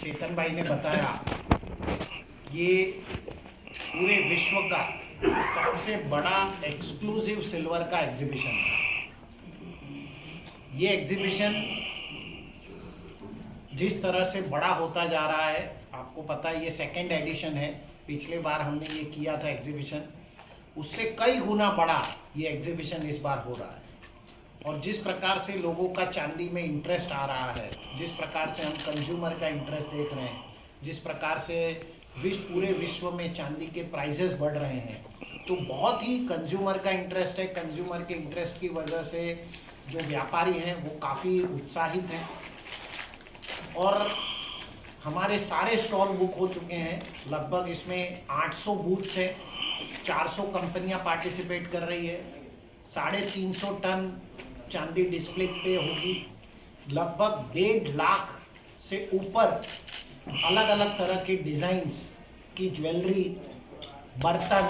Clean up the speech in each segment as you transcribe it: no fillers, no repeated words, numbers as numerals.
चेतन भाई ने बताया, ये पूरे विश्व का सबसे बड़ा एक्सक्लूसिव सिल्वर का एग्जीबिशन है। ये एग्जीबिशन जिस तरह से बड़ा होता जा रहा है, आपको पता है ये सेकेंड एडिशन है। पिछले बार हमने ये किया था एग्जीबिशन, उससे कई गुना बड़ा ये एग्जीबिशन इस बार हो रहा है। और जिस प्रकार से लोगों का चांदी में इंटरेस्ट आ रहा है, जिस प्रकार से हम कंज्यूमर का इंटरेस्ट देख रहे हैं, जिस प्रकार से पूरे विश्व में चांदी के प्राइसेस बढ़ रहे हैं, तो बहुत ही कंज्यूमर का इंटरेस्ट है। कंज्यूमर के इंटरेस्ट की वजह से जो व्यापारी हैं वो काफ़ी उत्साहित हैं और हमारे सारे स्टॉल बुक हो चुके हैं। लगभग इसमें 800 बूथ्स हैं, 400 कंपनियां पार्टिसिपेट कर रही है, 350 टन चांदी डिस्प्ले पे होगी। लगभग 1.5 लाख से ऊपर अलग अलग तरह की डिज़ाइंस की ज्वेलरी, बर्तन,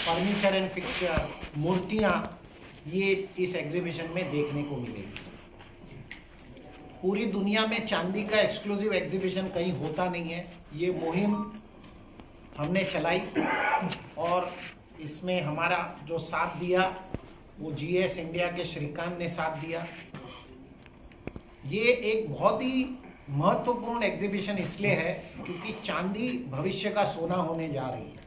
फर्नीचर एंड फिक्सचर, मूर्तियाँ ये इस एग्जीबिशन में देखने को मिलेगी। पूरी दुनिया में चांदी का एक्सक्लूसिव एग्जीबिशन कहीं होता नहीं है। ये मुहिम हमने चलाई और इसमें हमारा जो साथ दिया वो GS इंडिया के श्रीकांत ने साथ दिया। ये एक बहुत ही महत्वपूर्ण एग्जीबिशन इसलिए है क्योंकि चांदी भविष्य का सोना होने जा रही है।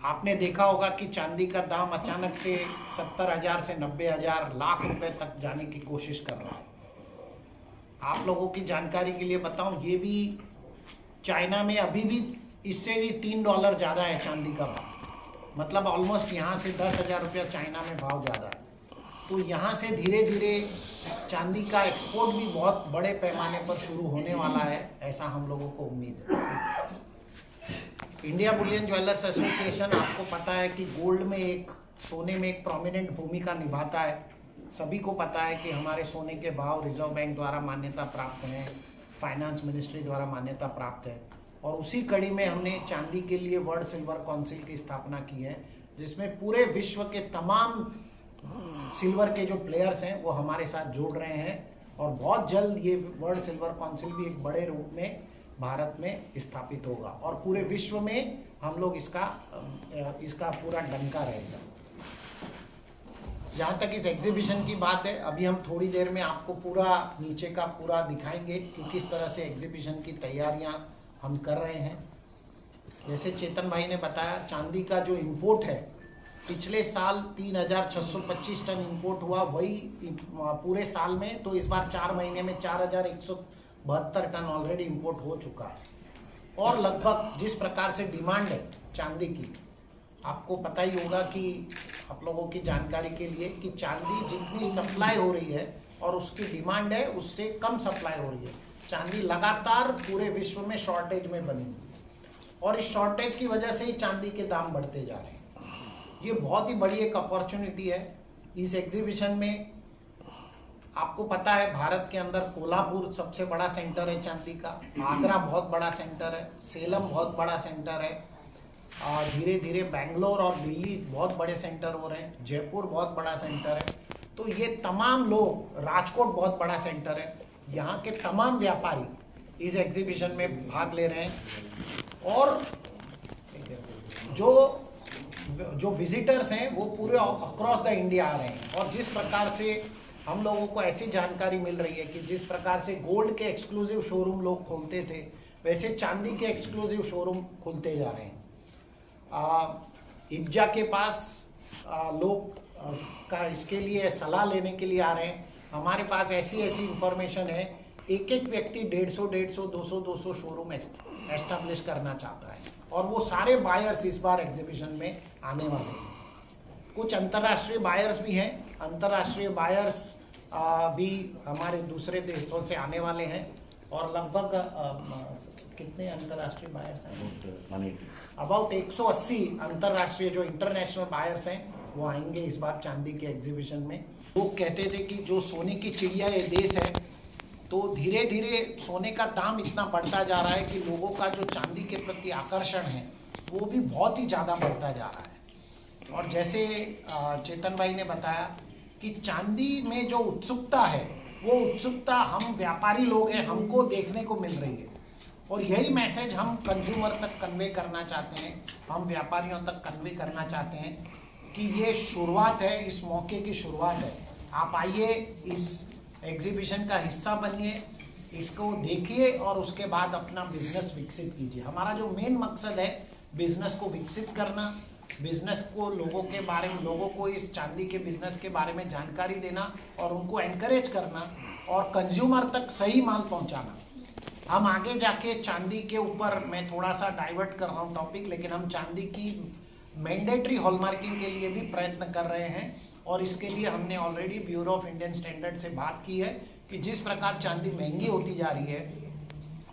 आपने देखा होगा कि चांदी का दाम अचानक से 70,000 से 90,000 लाख रुपए तक जाने की कोशिश कर रहा है। आप लोगों की जानकारी के लिए बताऊं, ये भी चाइना में अभी भी इससे भी $3 ज़्यादा है चांदी का भाव। मतलब ऑलमोस्ट यहाँ से 10,000 रुपया चाइना में भाव ज़्यादा है। तो यहाँ से धीरे धीरे चांदी का एक्सपोर्ट भी बहुत बड़े पैमाने पर शुरू होने वाला है, ऐसा हम लोगों को उम्मीद है। इंडिया बुलियन ज्वेलर्स एसोसिएशन, आपको पता है कि गोल्ड में सोने में एक प्रोमिनेंट भूमिका निभाता है। सभी को पता है कि हमारे सोने के भाव रिजर्व बैंक द्वारा मान्यता प्राप्त हैं, फाइनेंस मिनिस्ट्री द्वारा मान्यता प्राप्त है। और उसी कड़ी में हमने चांदी के लिए वर्ल्ड सिल्वर काउंसिल की स्थापना की है, जिसमें पूरे विश्व के तमाम सिल्वर के जो प्लेयर्स हैं वो हमारे साथ जुड़ रहे हैं। और बहुत जल्द ये वर्ल्ड सिल्वर काउंसिल भी एक बड़े रूप में भारत में स्थापित होगा और पूरे विश्व में हम लोग इसका पूरा डंका रहेगा। जहाँ तक इस एग्जीबिशन की बात है, अभी हम थोड़ी देर में आपको पूरा नीचे का पूरा दिखाएंगे कि किस तरह से एग्जीबिशन की तैयारियां हम कर रहे हैं। जैसे चेतन भाई ने बताया, चांदी का जो इंपोर्ट है, पिछले साल 3,625 टन इंपोर्ट हुआ, वही पूरे साल में। तो इस बार 4 महीने में 4,172 टन ऑलरेडी इंपोर्ट हो चुका है। और लगभग जिस प्रकार से डिमांड है चांदी की, आपको पता ही होगा कि आप लोगों की जानकारी के लिए कि चांदी जितनी सप्लाई हो रही है और उसकी डिमांड है उससे कम सप्लाई हो रही है। चांदी लगातार पूरे विश्व में शॉर्टेज में बनी हुई और इस शॉर्टेज की वजह से ही चांदी के दाम बढ़ते जा रहे हैं। ये बहुत ही बड़ी एक अपॉर्चुनिटी है। इस एग्जीबिशन में आपको पता है भारत के अंदर कोल्हापुर सबसे बड़ा सेंटर है चांदी का, आगरा बहुत बड़ा सेंटर है, सेलम बहुत बड़ा सेंटर है, और धीरे धीरे बेंगलोर और दिल्ली बहुत बड़े सेंटर हो रहे हैं, जयपुर बहुत बड़ा सेंटर है। तो ये तमाम लोग, राजकोट बहुत बड़ा सेंटर है, यहाँ के तमाम व्यापारी इस एग्जीबिशन में भाग ले रहे हैं। और जो विजिटर्स हैं वो पूरे अक्रॉस द इंडिया आ रहे हैं। और जिस प्रकार से हम लोगों को ऐसी जानकारी मिल रही है कि जिस प्रकार से गोल्ड के एक्सक्लूसिव शोरूम लोग खोलते थे, वैसे चांदी के एक्सक्लूसिव शोरूम खुलते जा रहे हैं। इब्जा के पास लोग का इसके लिए सलाह लेने के लिए आ रहे हैं। हमारे पास ऐसी इंफॉर्मेशन है, एक व्यक्ति 150, 200 शोरूम एस्टैब्लिश करना चाहता है और वो सारे बायर्स इस बार एग्जीबिशन में आने वाले हैं। कुछ अंतर्राष्ट्रीय बायर्स भी हैं, अंतर्राष्ट्रीय बायर्स भी हमारे दूसरे देशों से आने वाले हैं। और लगभग कितने अंतर्राष्ट्रीय बायर्स हैं? अबाउट 180 अंतर्राष्ट्रीय जो इंटरनेशनल बायर्स हैं वो आएंगे इस बार चांदी के एग्जीबिशन में। लोग कहते थे कि जो सोने की चिड़िया ये देश है, तो धीरे धीरे सोने का दाम इतना बढ़ता जा रहा है कि लोगों का जो चांदी के प्रति आकर्षण है वो भी बहुत ही ज़्यादा बढ़ता जा रहा है। और जैसे चेतन भाई ने बताया कि चांदी में जो उत्सुकता है वो उत्सुकता हम व्यापारी लोग हैं, हमको देखने को मिल रही है। और यही मैसेज हम कंज्यूमर तक कन्वे करना चाहते हैं, हम व्यापारियों तक कन्वे करना चाहते हैं कि ये शुरुआत है, इस मौके की शुरुआत है। आप आइए, इस एग्जीबिशन का हिस्सा बनिए, इसको देखिए और उसके बाद अपना बिजनेस विकसित कीजिए। हमारा जो मेन मकसद है बिजनेस को विकसित करना, बिजनेस को लोगों के बारे में, लोगों को इस चांदी के बिजनेस के बारे में जानकारी देना और उनको एनकरेज करना और कंज्यूमर तक सही माल पहुंचाना। हम आगे जाके चांदी के ऊपर, मैं थोड़ा सा डाइवर्ट कर रहा हूँ टॉपिक, लेकिन हम चांदी की मैंडेटरी हॉलमार्किंग के लिए भी प्रयत्न कर रहे हैं। और इसके लिए हमने already bureau of Indian standard से बात की है कि जिस प्रकार चांदी महंगी होती जा रही है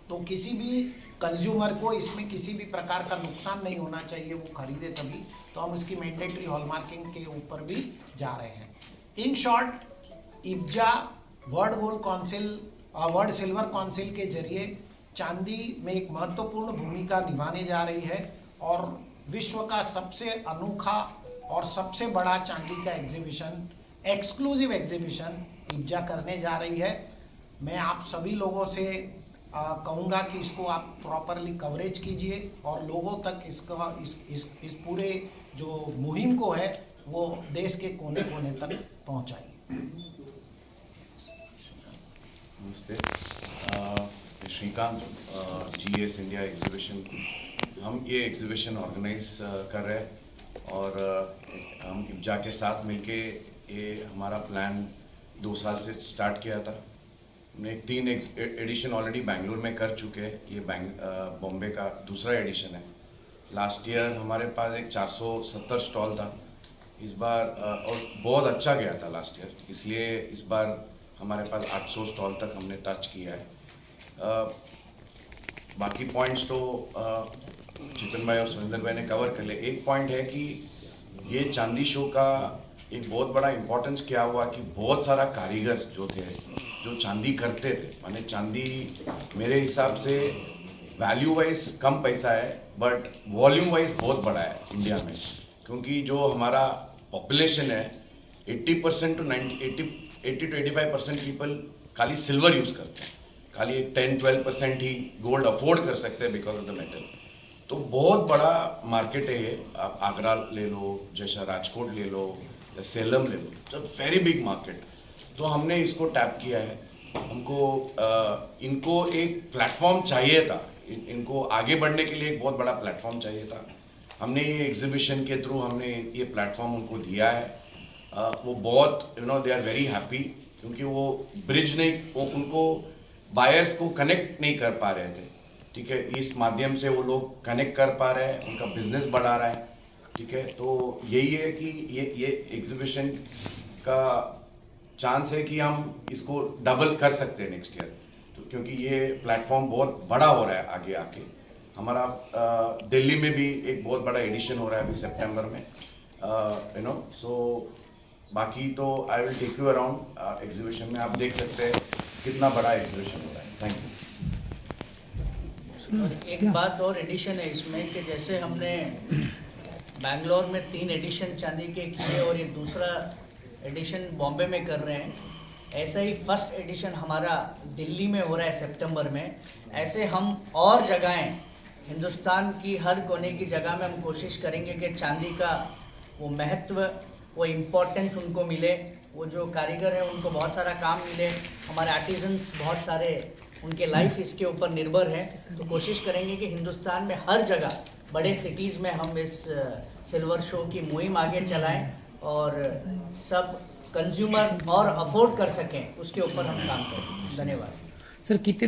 तो किसी भी कंज्यूमर को इसमें किसी भी प्रकार का नुकसान नहीं होना चाहिए, वो खरीदे तभी। तो हम इसकी मैंडेटरी हॉलमार्किंग के ऊपर भी जा रहे हैं। In short, IBJA world silver council के जरिए चांदी में एक महत्वपूर्ण भूमिका निभाने जा रही है और विश्व का सबसे अनोखा और सबसे बड़ा चांदी का एग्जीबिशन, एक्सक्लूसिव एग्जीबिशन इब्जा करने जा रही है। मैं आप सभी लोगों से कहूँगा कि इसको आप प्रॉपरली कवरेज कीजिए और लोगों तक इसका इस पूरे जो मुहिम को है वो देश के कोने कोने तक पहुँचाइए। नमस्ते, श्रीकांत, जीएस इंडिया एग्जीबिशन। हम ये एग्जीबिशन ऑर्गेनाइज कर रहे हैं और हम इब्जा के साथ मिलके ये हमारा प्लान 2 साल से स्टार्ट किया था। हमने 3 एडिशन ऑलरेडी बेंगलुरु में कर चुके हैं, ये बॉम्बे का दूसरा एडिशन है। लास्ट ईयर हमारे पास एक 470 स्टॉल था। इस बार और बहुत अच्छा गया था लास्ट ईयर, इसलिए इस बार हमारे पास 800 स्टॉल तक हमने टच किया है। बाकी पॉइंट्स तो चितन भाई और सुरेंद्र भाई ने कवर कर लिए। एक पॉइंट है कि ये चांदी शो का एक बहुत बड़ा इम्पोर्टेंस क्या हुआ कि बहुत सारा कारीगर जो थे, जो चांदी करते थे, माने चांदी मेरे हिसाब से वैल्यू वाइज कम पैसा है बट वॉल्यूम वाइज बहुत बड़ा है इंडिया में, क्योंकि जो हमारा पॉपुलेशन है 80% टू 85% पीपल खाली सिल्वर यूज़ करते हैं, खाली 10-12% ही गोल्ड अफोर्ड कर सकते हैं बिकॉज ऑफ द मेटल। तो बहुत बड़ा मार्केट है ये। आप आगरा ले लो, जैसा राजकोट ले लो, या सेलम ले लो, तो वेरी बिग मार्केट। तो हमने इसको टैप किया है। हमको इनको एक प्लेटफॉर्म चाहिए था, इनको आगे बढ़ने के लिए एक बहुत बड़ा प्लेटफॉर्म चाहिए था। हमने ये एग्जीबिशन के थ्रू हमने ये प्लेटफॉर्म उनको दिया है। वो बहुत दे आर वेरी हैप्पी, क्योंकि वो ब्रिज नहीं, उनको बायर्स को कनेक्ट नहीं कर पा रहे थे। ठीक है, इस माध्यम से वो लोग कनेक्ट कर पा रहे हैं, उनका बिजनेस बढ़ा रहा है। ठीक है, तो यही है कि ये एग्जीबिशन का चांस है कि हम इसको डबल कर सकते हैं नेक्स्ट ईयर, तो क्योंकि ये प्लेटफॉर्म बहुत बड़ा हो रहा है आगे आके। हमारा दिल्ली में भी एक बहुत बड़ा एडिशन हो रहा है अभी सितंबर में, सो बाकी तो I will take you around exhibition में। आप देख सकते हैं कितना बड़ा एग्जीबिशन हो रहा है। Thank you. और एक बात और एडिशन है इसमें कि जैसे हमने बैंगलोर में 3 एडिशन चांदी के किए और ये दूसरा एडिशन बॉम्बे में कर रहे हैं, ऐसा ही फर्स्ट एडिशन हमारा दिल्ली में हो रहा है सितंबर में। ऐसे हम और जगहें, हिंदुस्तान की हर कोने की जगह में हम कोशिश करेंगे कि चांदी का वो महत्व, वो इम्पोर्टेंस उनको मिले, वो जो कारीगर है उनको बहुत सारा काम मिले, हमारे आर्टिजन्स बहुत सारे, उनके लाइफ इसके ऊपर निर्भर है। तो कोशिश करेंगे कि हिंदुस्तान में हर जगह, बड़े सिटीज़ में हम इस सिल्वर शो की मुहिम आगे चलाएं और सब कंज्यूमर और अफोर्ड कर सकें, उसके ऊपर हम काम करें। धन्यवाद सर। कितने